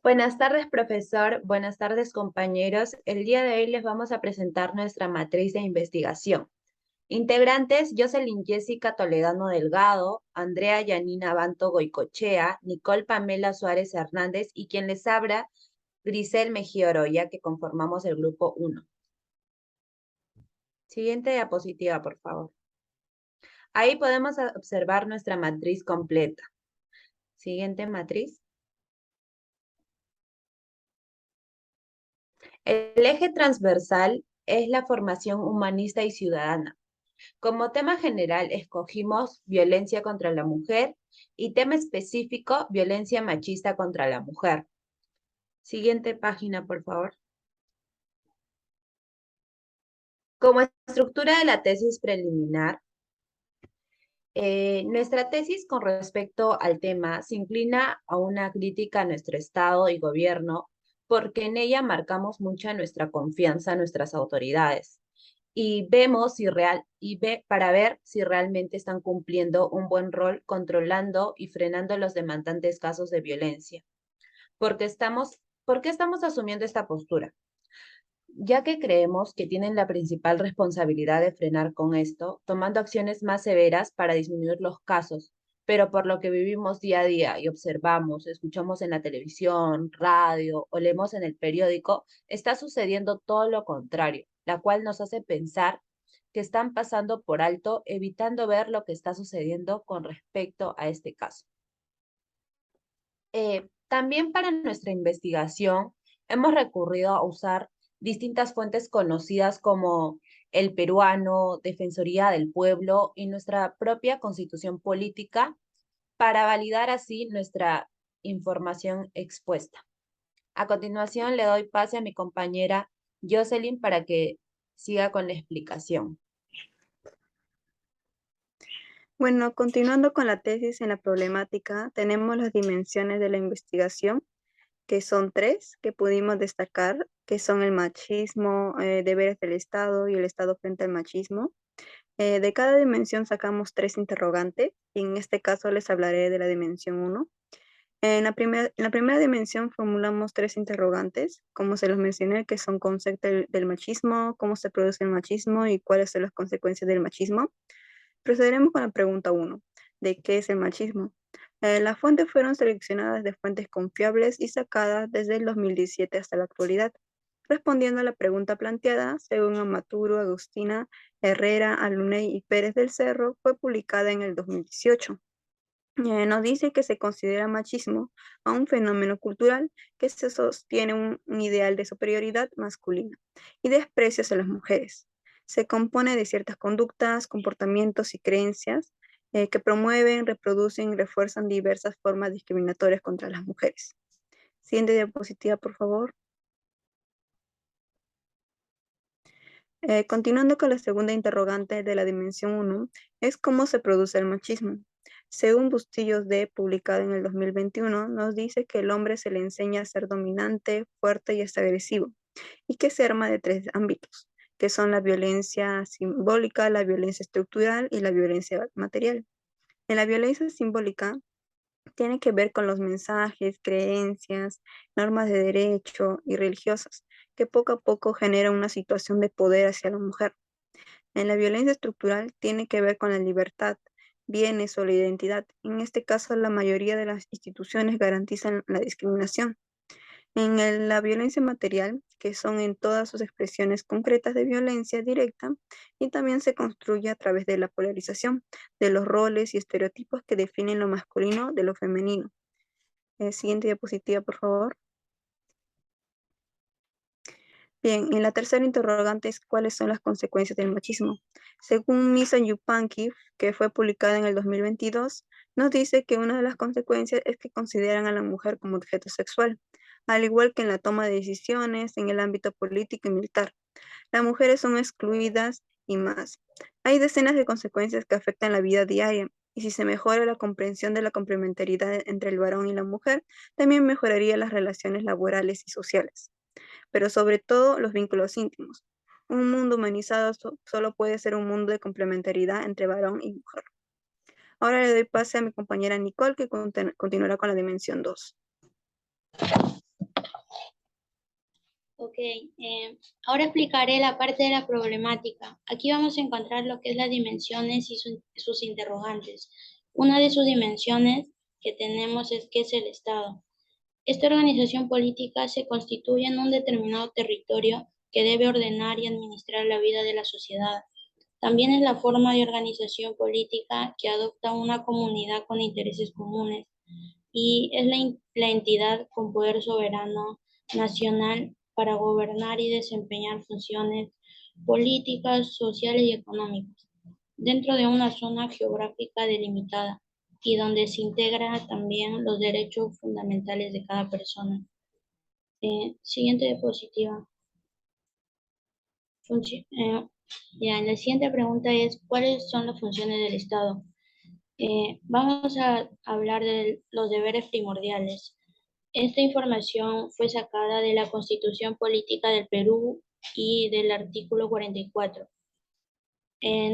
Buenas tardes, profesor. Buenas tardes, compañeros. El día de hoy les vamos a presentar nuestra matriz de investigación. Integrantes: Jocelyn Jessica Toledano Delgado, Andrea Yanina Banto Goicochea, Nicole Pamela Suárez Hernández y quien les habla, Grisel Mejía Oroya, que conformamos el grupo 1. Siguiente diapositiva, por favor. Ahí podemos observar nuestra matriz completa. Siguiente matriz. El eje transversal es la formación humanista y ciudadana. Como tema general escogimos violencia contra la mujer y tema específico, violencia machista contra la mujer. Siguiente página, por favor. Como estructura de la tesis preliminar, nuestra tesis con respecto al tema se inclina a una crítica a nuestro Estado y gobierno, porque en ella marcamos mucha nuestra confianza en nuestras autoridades y vemos para ver si realmente están cumpliendo un buen rol controlando y frenando los demandantes casos de violencia. ¿Por qué estamos asumiendo esta postura? Ya que creemos que tienen la principal responsabilidad de frenar con esto, tomando acciones más severas para disminuir los casos, pero por lo que vivimos día a día y observamos, escuchamos en la televisión, radio o leemos en el periódico, está sucediendo todo lo contrario, la cual nos hace pensar que están pasando por alto, evitando ver lo que está sucediendo con respecto a este caso. También para nuestra investigación hemos recurrido a usar distintas fuentes conocidas como El Peruano, Defensoría del Pueblo y nuestra propia Constitución Política para validar así nuestra información expuesta. A continuación le doy pase a mi compañera Jocelyn para que siga con la explicación. Bueno, continuando con la tesis en la problemática, tenemos las dimensiones de la investigación, que son tres que pudimos destacar, que son el machismo, deberes del Estado y el Estado frente al machismo. De cada dimensión sacamos tres interrogantes y en este caso les hablaré de la dimensión 1. En la primera dimensión formulamos tres interrogantes, como se los mencioné, que son conceptos del machismo, cómo se produce el machismo y cuáles son las consecuencias del machismo. Procederemos con la pregunta 1, ¿de qué es el machismo? Las fuentes fueron seleccionadas de fuentes confiables y sacadas desde el 2017 hasta la actualidad. Respondiendo a la pregunta planteada, según Amaturo, Agustina, Herrera, Aluney y Pérez del Cerro, fue publicada en el 2018. Nos dice que se considera machismo a un fenómeno cultural que se sostiene un ideal de superioridad masculina y desprecio hacia las mujeres. Se compone de ciertas conductas, comportamientos y creencias que promueven, reproducen y refuerzan diversas formas discriminatorias contra las mujeres. Siguiente diapositiva, por favor. Continuando con la segunda interrogante de la dimensión 1, es cómo se produce el machismo. Según Bustillos D, publicado en el 2021, nos dice que el hombre se le enseña a ser dominante, fuerte y hasta agresivo, y que se arma de tres ámbitos, que son la violencia simbólica, la violencia estructural y la violencia material. En la violencia simbólica tiene que ver con los mensajes, creencias, normas de derecho y religiosas, que poco a poco generan una situación de poder hacia la mujer. En la violencia estructural tiene que ver con la libertad, bienes o la identidad. En este caso, la mayoría de las instituciones garantizan la discriminación. La violencia material, que son en todas sus expresiones concretas de violencia directa, y también se construye a través de la polarización de los roles y estereotipos que definen lo masculino de lo femenino. Siguiente diapositiva, por favor. Bien, en la tercera interrogante es cuáles son las consecuencias del machismo. Según Misa Yupanqui, que fue publicada en el 2022, nos dice que una de las consecuencias es que consideran a la mujer como objeto sexual, al igual que en la toma de decisiones en el ámbito político y militar. Las mujeres son excluidas y más. Hay decenas de consecuencias que afectan la vida diaria, y si se mejora la comprensión de la complementariedad entre el varón y la mujer, también mejoraría las relaciones laborales y sociales, pero sobre todo los vínculos íntimos. Un mundo humanizado solo puede ser un mundo de complementariedad entre varón y mujer. Ahora le doy pase a mi compañera Nicole, que continuará con la dimensión 2. Ok, ahora explicaré la parte de la problemática. Aquí vamos a encontrar lo que es las dimensiones y sus interrogantes. Una de sus dimensiones que tenemos es qué es el Estado. Esta organización política se constituye en un determinado territorio que debe ordenar y administrar la vida de la sociedad. También es la forma de organización política que adopta una comunidad con intereses comunes y es la entidad con poder soberano nacional para gobernar y desempeñar funciones políticas, sociales y económicas dentro de una zona geográfica delimitada y donde se integra también los derechos fundamentales de cada persona. Siguiente diapositiva. La siguiente pregunta es, ¿cuáles son las funciones del Estado? Vamos a hablar de los deberes primordiales. Esta información fue sacada de la Constitución Política del Perú y del artículo 44.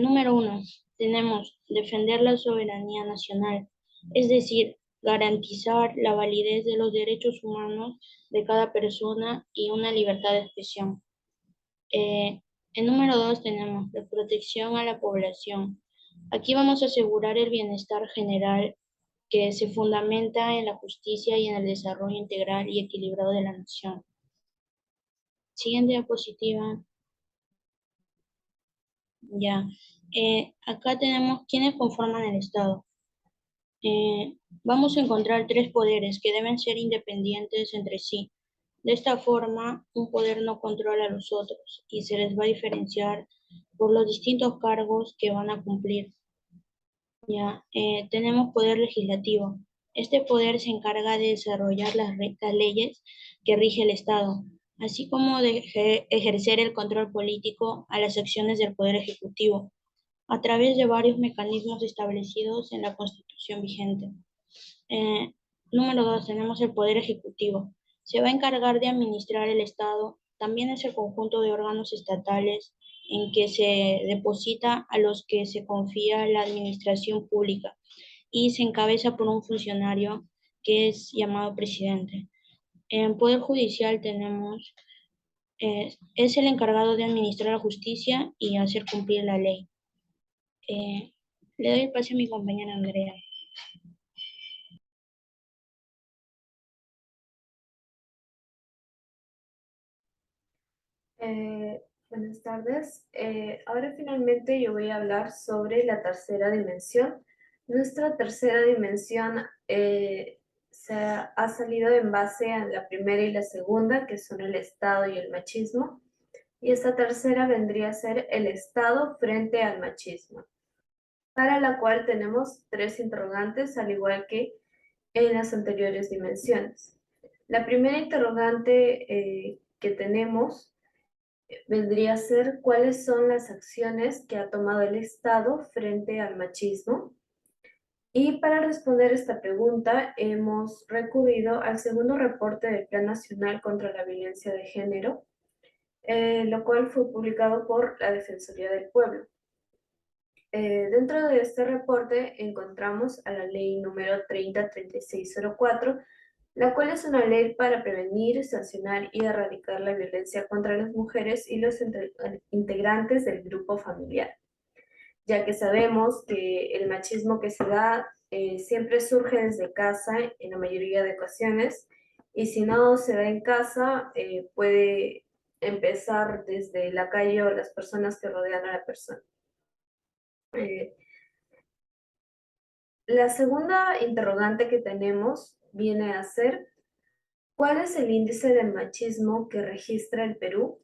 Número 1, tenemos defender la soberanía nacional, es decir, garantizar la validez de los derechos humanos de cada persona y una libertad de expresión. En número 2 tenemos la protección a la población. Aquí vamos a asegurar el bienestar general que se fundamenta en la justicia y en el desarrollo integral y equilibrado de la nación. Siguiente diapositiva. Ya. Acá tenemos quiénes conforman el Estado. Vamos a encontrar tres poderes que deben ser independientes entre sí. De esta forma, un poder no controla a los otros y se les va a diferenciar por los distintos cargos que van a cumplir. Ya, tenemos poder legislativo. Este poder se encarga de desarrollar las leyes que rige el Estado, así como de ejercer el control político a las acciones del poder ejecutivo, a través de varios mecanismos establecidos en la Constitución vigente. Número 2, tenemos el poder ejecutivo. Se va a encargar de administrar el Estado. También es el conjunto de órganos estatales en que se deposita a los que se confía la administración pública y se encabeza por un funcionario que es llamado presidente. En Poder Judicial tenemos, es el encargado de administrar la justicia y hacer cumplir la ley. Le doy el pase a mi compañera Andrea. Buenas tardes. Ahora finalmente yo voy a hablar sobre la tercera dimensión. Nuestra tercera dimensión ha salido en base a la primera y la segunda, que son el Estado y el machismo. Y esta tercera vendría a ser el Estado frente al machismo, para la cual tenemos tres interrogantes, al igual que en las anteriores dimensiones. La primera interrogante que tenemos vendría a ser cuáles son las acciones que ha tomado el Estado frente al machismo. Y para responder esta pregunta hemos recurrido al segundo reporte del Plan Nacional contra la Violencia de Género, lo cual fue publicado por la Defensoría del Pueblo. Dentro de este reporte encontramos a la ley número 303604, la cual es una ley para prevenir, sancionar y erradicar la violencia contra las mujeres y los integrantes del grupo familiar, ya que sabemos que el machismo que se da siempre surge desde casa en la mayoría de ocasiones, y si no se da en casa, puede empezar desde la calle o las personas que rodean a la persona. La segunda interrogante que tenemos viene a ser: ¿cuál es el índice de machismo que registra el Perú?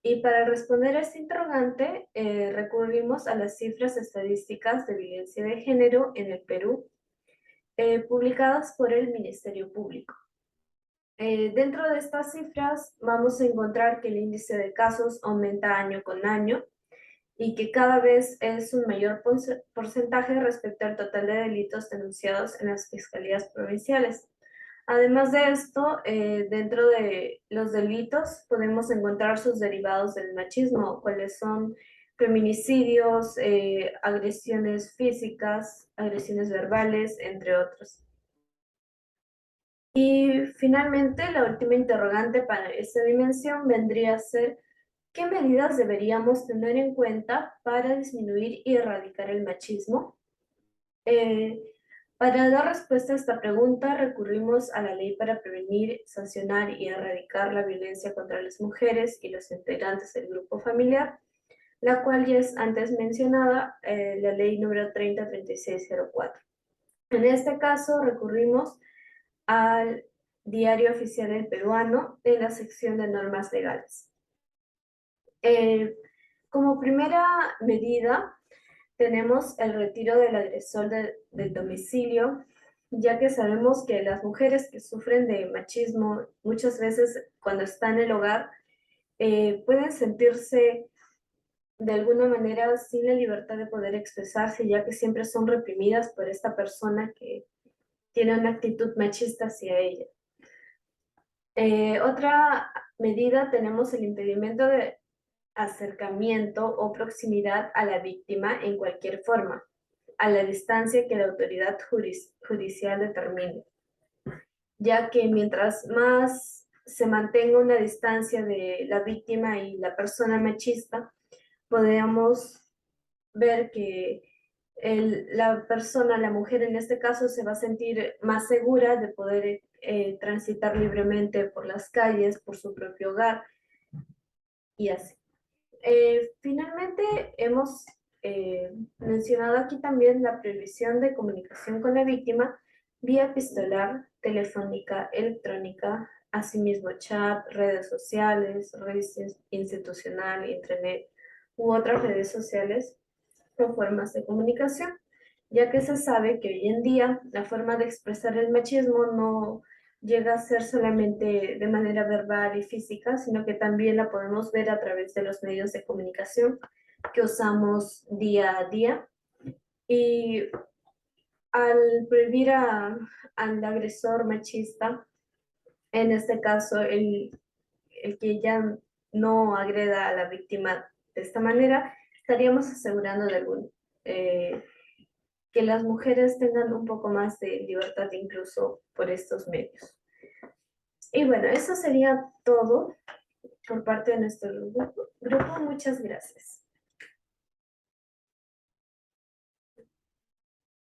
Y para responder a este interrogante, recurrimos a las cifras estadísticas de violencia de género en el Perú, publicadas por el Ministerio Público. Dentro de estas cifras vamos a encontrar que el índice de casos aumenta año con año y que cada vez es un mayor porcentaje respecto al total de delitos denunciados en las fiscalías provinciales. Además de esto, dentro de los delitos podemos encontrar sus derivados del machismo, cuáles son feminicidios, agresiones físicas, agresiones verbales, entre otros. Y finalmente, la última interrogante para esta dimensión vendría a ser: ¿qué medidas deberíamos tener en cuenta para disminuir y erradicar el machismo? Eh, para dar respuesta a esta pregunta, recurrimos a la Ley para Prevenir, Sancionar y Erradicar la Violencia contra las Mujeres y los integrantes del grupo familiar, la cual ya es antes mencionada, la Ley número 303604. En este caso, recurrimos al Diario Oficial del Peruano en la sección de normas legales. Como primera medida, tenemos el retiro del agresor del domicilio, ya que sabemos que las mujeres que sufren de machismo muchas veces cuando están en el hogar pueden sentirse de alguna manera sin la libertad de poder expresarse, ya que siempre son reprimidas por esta persona que tiene una actitud machista hacia ella. Otra medida, tenemos el impedimento de acercamiento o proximidad a la víctima en cualquier forma, a la distancia que la autoridad judicial determine, ya que mientras más se mantenga una distancia de la víctima y la persona machista, podemos ver que la persona, la mujer en este caso, se va a sentir más segura de poder transitar libremente por las calles, por su propio hogar y así. Finalmente, hemos mencionado aquí también la prohibición de comunicación con la víctima vía epistolar, telefónica, electrónica, asimismo chat, redes sociales, redes institucional, internet u otras redes sociales o formas de comunicación, ya que se sabe que hoy en día la forma de expresar el machismo no llega a ser solamente de manera verbal y física, sino que también la podemos ver a través de los medios de comunicación que usamos día a día. Y al prohibir al agresor machista, en este caso el que ya no agreda a la víctima de esta manera, estaríamos asegurando que las mujeres tengan un poco más de libertad incluso por estos medios. Y bueno, eso sería todo por parte de nuestro grupo. Muchas gracias.